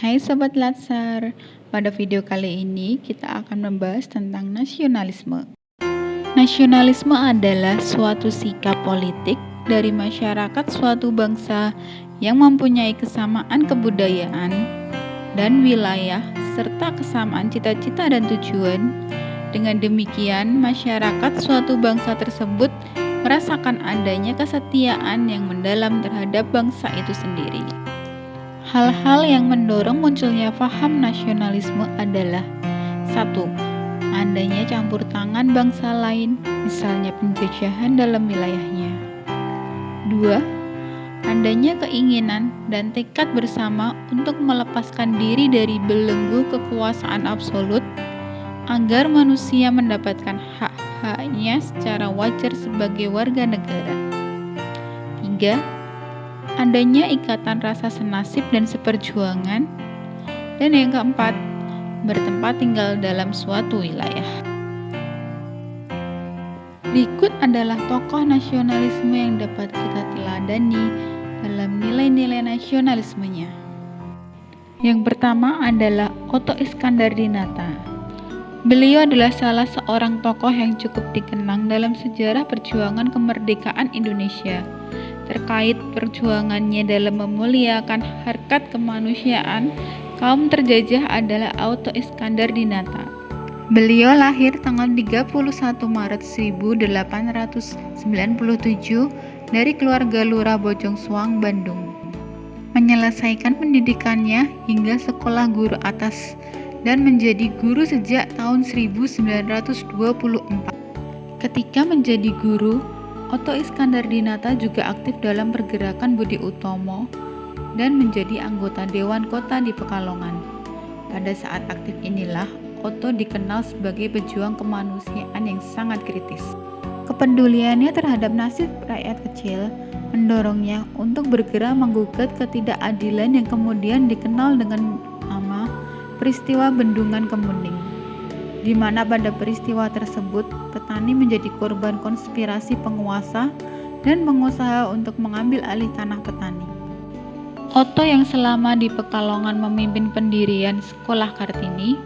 Hai Sobat Latsar, pada video kali ini kita akan membahas tentang nasionalisme. Nasionalisme adalah suatu sikap politik dari masyarakat suatu bangsa yang mempunyai kesamaan kebudayaan dan wilayah serta kesamaan cita-cita dan tujuan. Dengan demikian, masyarakat suatu bangsa tersebut merasakan adanya kesetiaan yang mendalam terhadap bangsa itu sendiri. Hal-hal yang mendorong munculnya paham nasionalisme adalah 1. Adanya campur tangan bangsa lain, misalnya penjajahan dalam wilayahnya. 2. Adanya keinginan dan tekad bersama untuk melepaskan diri dari belenggu kekuasaan absolut agar manusia mendapatkan hak-haknya secara wajar sebagai warga negara. 3. Adanya ikatan rasa senasib dan seperjuangan. Dan yang keempat, bertempat tinggal dalam suatu wilayah. Berikut adalah tokoh nasionalisme yang dapat kita teladani dalam nilai-nilai nasionalismenya. Yang pertama adalah Otto Iskandardinata. Beliau adalah salah seorang tokoh yang cukup dikenang dalam sejarah perjuangan kemerdekaan Indonesia. Terkait perjuangannya dalam memuliakan harkat kemanusiaan, kaum terjajah adalah Otto Iskandardinata. Beliau lahir tanggal 31 Maret 1897 dari keluarga Lurah Bojongsoang, Bandung. Menyelesaikan pendidikannya hingga sekolah guru atas dan menjadi guru sejak tahun 1924. Ketika menjadi guru, Otto Iskandardinata juga aktif dalam pergerakan Budi Utomo dan menjadi anggota Dewan Kota di Pekalongan. Pada saat aktif inilah Otto dikenal sebagai pejuang kemanusiaan yang sangat kritis. Kepeduliannya terhadap nasib rakyat kecil mendorongnya untuk bergerak menggugat ketidakadilan yang kemudian dikenal dengan nama peristiwa Bendungan Kemuning, di mana pada peristiwa tersebut petani menjadi korban konspirasi penguasa dan pengusaha untuk mengambil alih tanah petani. Otto yang selama di Pekalongan memimpin pendirian Sekolah Kartini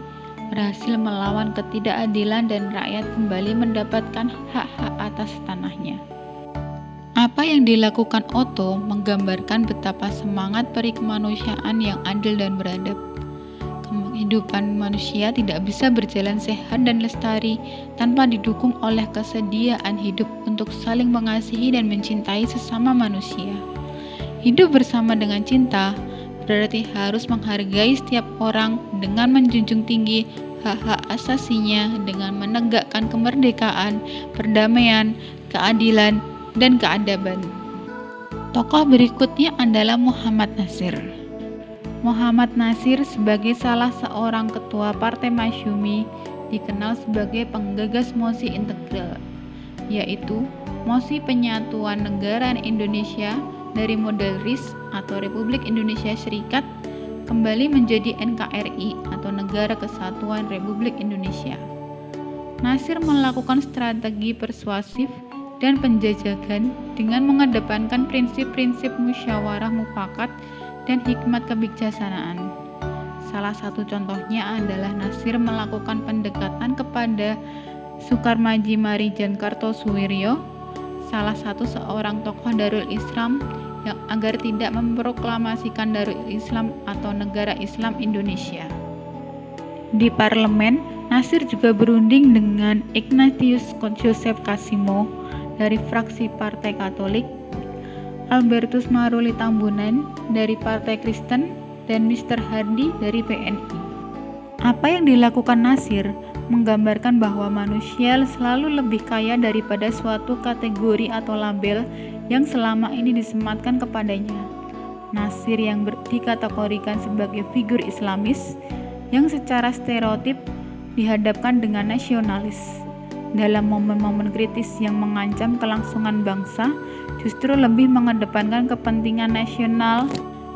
berhasil melawan ketidakadilan dan rakyat kembali mendapatkan hak-hak atas tanahnya. Apa yang dilakukan Otto menggambarkan betapa semangat peri kemanusiaan yang adil dan beradab. Kehidupan manusia tidak bisa berjalan sehat dan lestari tanpa didukung oleh kesediaan hidup untuk saling mengasihi dan mencintai sesama manusia. Hidup bersama dengan cinta berarti harus menghargai setiap orang dengan menjunjung tinggi hak-hak asasinya dengan menegakkan kemerdekaan, perdamaian, keadilan, dan keadaban. Tokoh berikutnya adalah Muhammad Natsir. Muhammad Natsir sebagai salah seorang ketua Partai Masyumi dikenal sebagai penggagas mosi integral, yaitu mosi penyatuan negara Indonesia dari model RIS atau Republik Indonesia Serikat kembali menjadi NKRI atau Negara Kesatuan Republik Indonesia. Natsir melakukan strategi persuasif dan penjajakan dengan mengedepankan prinsip-prinsip musyawarah mufakat dan hikmat kebijaksanaan. Salah satu contohnya adalah Natsir melakukan pendekatan kepada Sukarmaji Marijan Kartosuwiryo, salah satu seorang tokoh Darul Islam yang agar tidak memproklamasikan Darul Islam atau Negara Islam Indonesia. Di parlemen, Natsir juga berunding dengan Ignatius Joseph Kasimo dari fraksi Partai Katolik, Albertus Maruli Tambunan dari Partai Kristen, dan Mr. Hardy dari PNI. Apa yang dilakukan Natsir menggambarkan bahwa manusia selalu lebih kaya daripada suatu kategori atau label yang selama ini disematkan kepadanya. Natsir yang dikategorikan sebagai figur Islamis yang secara stereotip dihadapkan dengan nasionalis. Dalam momen-momen kritis yang mengancam kelangsungan bangsa, justru lebih mengedepankan kepentingan nasional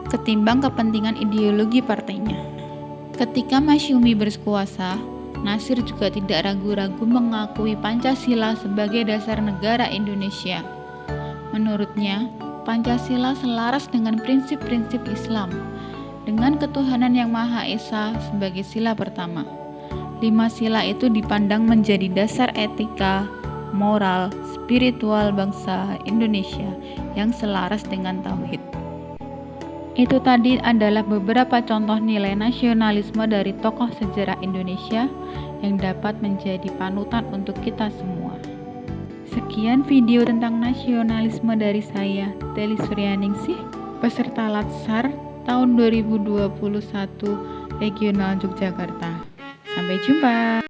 ketimbang kepentingan ideologi partainya. Ketika Masyumi berkuasa, Natsir juga tidak ragu-ragu mengakui Pancasila sebagai dasar negara Indonesia. Menurutnya, Pancasila selaras dengan prinsip-prinsip Islam dengan ketuhanan Yang Maha Esa sebagai sila pertama. 5 sila itu dipandang menjadi dasar etika, moral, spiritual bangsa Indonesia yang selaras dengan tauhid. Itu tadi adalah beberapa contoh nilai nasionalisme dari tokoh sejarah Indonesia yang dapat menjadi panutan untuk kita semua. Sekian video tentang nasionalisme dari saya, Teli Suryaningsih, peserta Latsar tahun 2021 Regional Yogyakarta. Sampai jumpa.